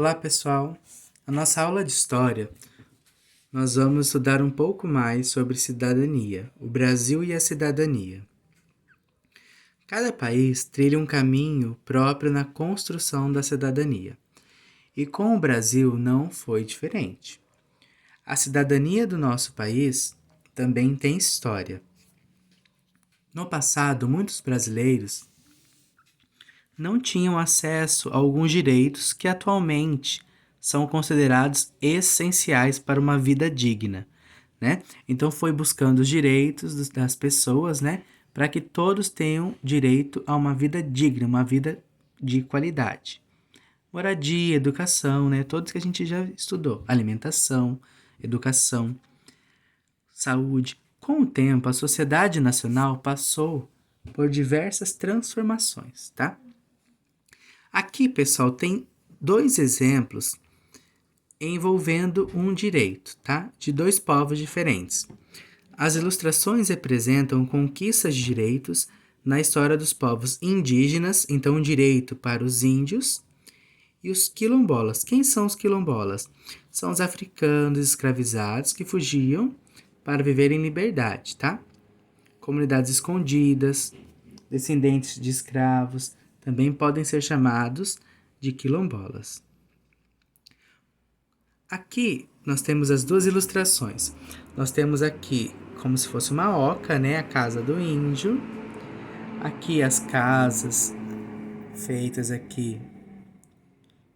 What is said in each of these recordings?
Olá, pessoal! Na nossa aula de História, nós vamos estudar um pouco mais sobre cidadania, o Brasil e a cidadania. Cada país trilha um caminho próprio na construção da cidadania, e com o Brasil não foi diferente. A cidadania do nosso país também tem história. No passado, muitos brasileiros não tinham acesso a alguns direitos que atualmente são considerados essenciais para uma vida digna, né? Então foi buscando os direitos das pessoas, né, para que todos tenham direito a uma vida digna, uma vida de qualidade. Moradia, educação, né, todos que a gente já estudou, alimentação, educação, saúde. Com o tempo, a sociedade nacional passou por diversas transformações, tá? Aqui, pessoal, tem dois exemplos envolvendo um direito, tá? De dois povos diferentes. As ilustrações representam conquistas de direitos na história dos povos indígenas, então um direito para os índios e os quilombolas. Quem são os quilombolas? São os africanos escravizados que fugiam para viver em liberdade, tá? Comunidades escondidas, descendentes de escravos, também podem ser chamados de quilombolas. Aqui nós temos as duas ilustrações. Nós temos aqui como se fosse uma oca, né? A casa do índio. Aqui as casas feitas aqui,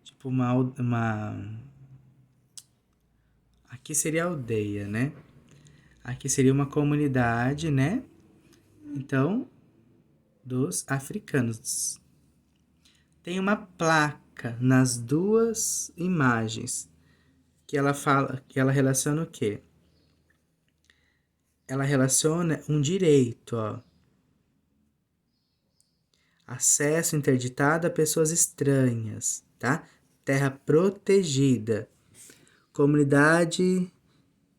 tipo aqui seria a aldeia, né? Aqui seria uma comunidade, né? Então, dos africanos. Tem uma placa nas duas imagens que ela fala, que ela relaciona o quê? Ela relaciona um direito, ó. Acesso interditado a pessoas estranhas, tá? Terra protegida. Comunidade,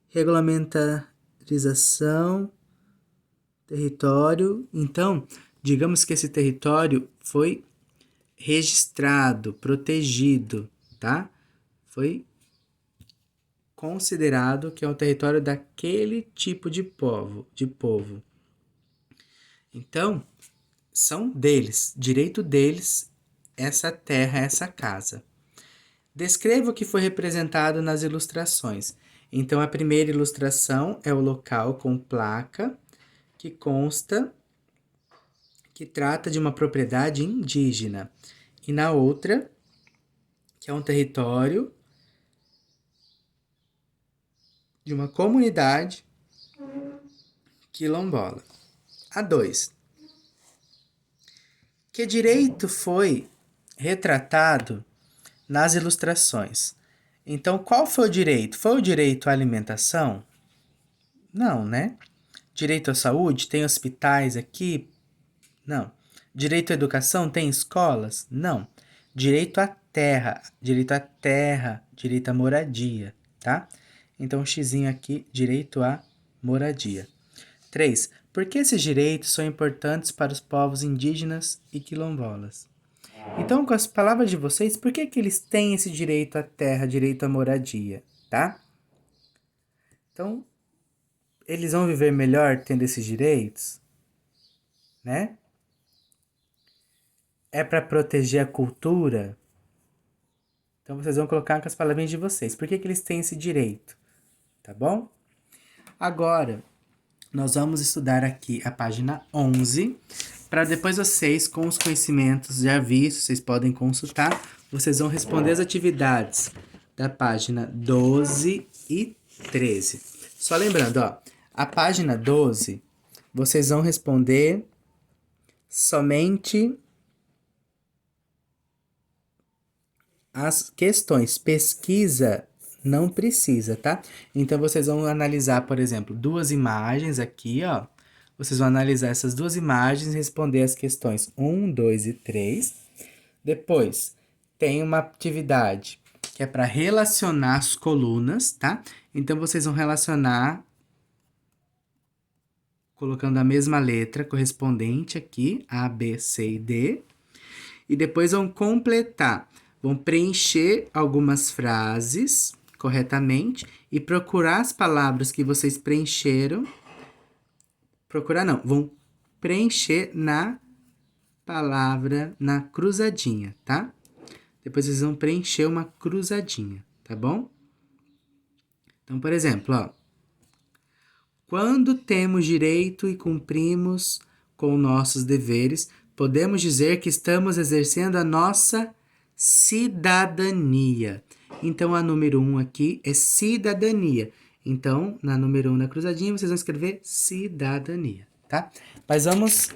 regulamentarização, território. Então, digamos que esse território foi registrado, protegido, tá? Foi considerado que é um território daquele tipo de povo. Então, são deles, direito deles, essa terra, essa casa. Descreva o que foi representado nas ilustrações. Então, a primeira ilustração é o local com placa, que consta que trata de uma propriedade indígena. E na outra, que é um território de uma comunidade quilombola. A 2. Que direito foi retratado nas ilustrações? Então, qual foi o direito? Foi o direito à alimentação? Não, né? Direito à saúde? Tem hospitais aqui? Não. Direito à educação? Tem escolas? Não. Direito à terra, direito à moradia, tá? Então, o xizinho aqui, direito à moradia. 3. Por que esses direitos são importantes para os povos indígenas e quilombolas? Então, com as palavras de vocês, por que eles têm esse direito à terra, direito à moradia, tá? Então, eles vão viver melhor tendo esses direitos, né? É para proteger a cultura? Então, vocês vão colocar com as palavrinhas de vocês. Por que eles têm esse direito? Tá bom? Agora, nós vamos estudar aqui a página 11, para depois vocês, com os conhecimentos já vistos, vocês podem consultar, vocês vão responder as atividades da página 12 e 13. Só lembrando, ó, a página 12, vocês vão responder somente as questões. Pesquisa não precisa, tá? Então, vocês vão analisar, por exemplo, duas imagens aqui, ó. Vocês vão analisar essas duas imagens e responder as questões 1, 2 e 3. Depois, tem uma atividade que é para relacionar as colunas, tá? Então, vocês vão relacionar colocando a mesma letra correspondente aqui, A, B, C e D. E depois vão completar. vão preencher algumas frases corretamente e procurar as palavras que vocês preencheram. Procurar não, vão preencher na palavra, na cruzadinha, tá? Depois vocês vão preencher uma cruzadinha, tá bom? Então, por exemplo, ó. Quando temos direito e cumprimos com nossos deveres, podemos dizer que estamos exercendo a nossa cidadania. Então, a número 1 aqui é cidadania. Então, na número 1 na cruzadinha, vocês vão escrever cidadania, tá? Mas vamos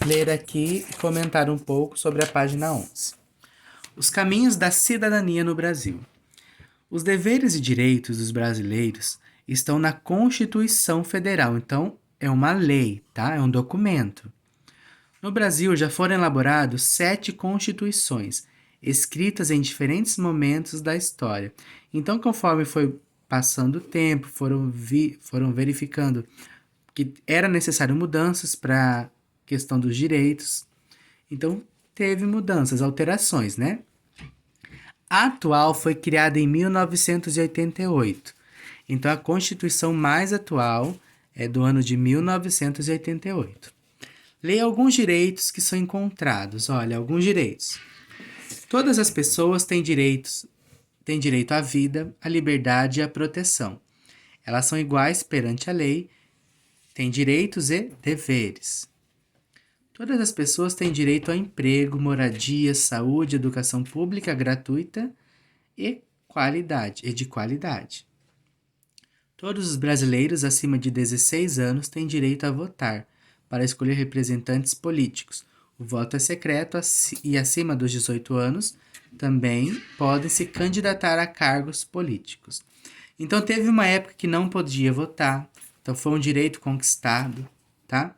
ler aqui e comentar um pouco sobre a página 11. Os caminhos da cidadania no Brasil. Os deveres e direitos dos brasileiros estão na Constituição Federal. Então, é uma lei, tá? É um documento. No Brasil, já foram elaborados 7 constituições, escritas em diferentes momentos da história. Então, conforme foi passando o tempo, foram verificando que era necessário mudanças para a questão dos direitos. Então, teve mudanças, alterações, né? A atual foi criada em 1988. Então, a Constituição mais atual é do ano de 1988. Leia alguns direitos que são encontrados. Olha, alguns direitos. Todas as pessoas têm direito à vida, à liberdade e à proteção. Elas são iguais perante a lei, têm direitos e deveres. Todas as pessoas têm direito a emprego, moradia, saúde, educação pública gratuita e de qualidade. Todos os brasileiros acima de 16 anos têm direito a votar para escolher representantes políticos. O voto é secreto e acima dos 18 anos também podem se candidatar a cargos políticos. Então teve uma época que não podia votar, então foi um direito conquistado, tá?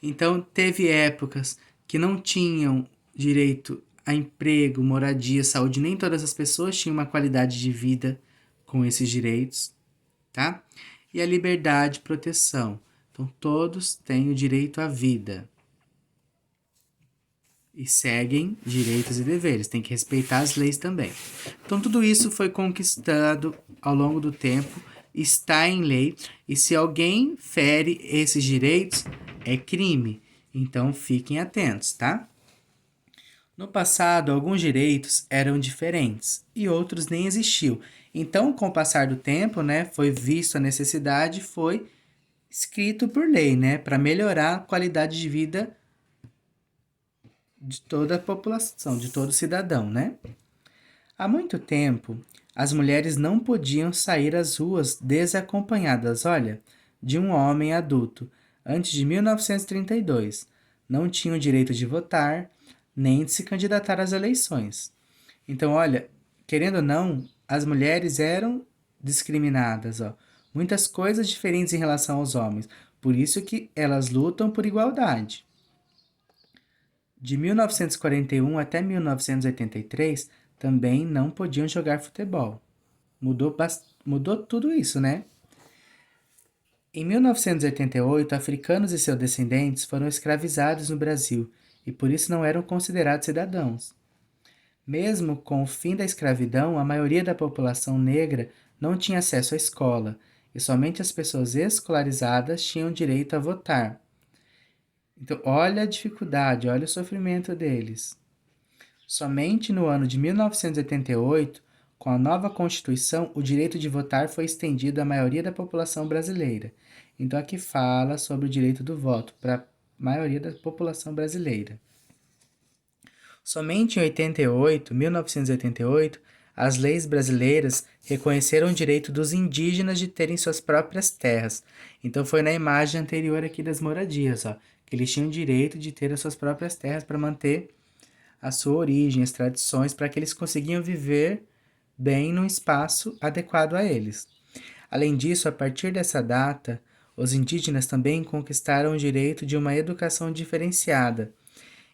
Então, teve épocas que não tinham direito a emprego, moradia, saúde, nem todas as pessoas tinham uma qualidade de vida com esses direitos, tá? E a liberdade e proteção. Então, todos têm o direito à vida. E seguem direitos e deveres, tem que respeitar as leis também. Então, tudo isso foi conquistado ao longo do tempo, está em lei, e se alguém fere esses direitos, é crime. Então, fiquem atentos, tá? No passado, alguns direitos eram diferentes e outros nem existiam. Então, com o passar do tempo, né, foi visto a necessidade, foi escrito por lei, né, para melhorar a qualidade de vida de toda a população, de todo cidadão, né? Há muito tempo, as mulheres não podiam sair às ruas desacompanhadas, olha, de um homem adulto, antes de 1932. Não tinham direito de votar, nem de se candidatar às eleições. Então, olha, querendo ou não, as mulheres eram discriminadas, ó. Muitas coisas diferentes em relação aos homens. Por isso que elas lutam por igualdade. De 1941 até 1983, também não podiam jogar futebol. Mudou tudo isso, né? Em 1988, africanos e seus descendentes foram escravizados no Brasil e por isso não eram considerados cidadãos. Mesmo com o fim da escravidão, a maioria da população negra não tinha acesso à escola e somente as pessoas escolarizadas tinham direito a votar. Então, olha a dificuldade, olha o sofrimento deles. Somente no ano de 1988, com a nova Constituição, o direito de votar foi estendido à maioria da população brasileira. Então, aqui fala sobre o direito do voto para a maioria da população brasileira. Somente em 1988, as leis brasileiras reconheceram o direito dos indígenas de terem suas próprias terras. Então, foi na imagem anterior aqui das moradias, ó, que eles tinham o direito de ter as suas próprias terras para manter a sua origem, as tradições, para que eles conseguiam viver bem num espaço adequado a eles. Além disso, a partir dessa data, os indígenas também conquistaram o direito de uma educação diferenciada.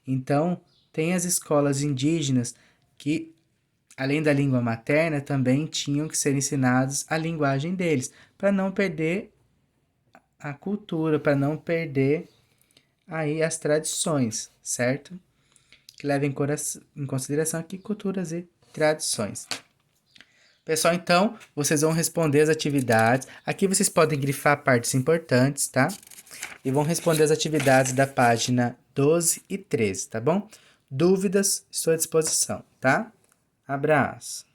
Então, tem as escolas indígenas que, além da língua materna, também tinham que ser ensinados a linguagem deles, para não perder a cultura, para não perder aí as tradições, certo? Que leva em consideração aqui culturas e tradições. Pessoal, então, vocês vão responder as atividades. Aqui vocês podem grifar partes importantes, tá? E vão responder as atividades da página 12 e 13, tá bom? Dúvidas, estou à disposição, tá? Abraço!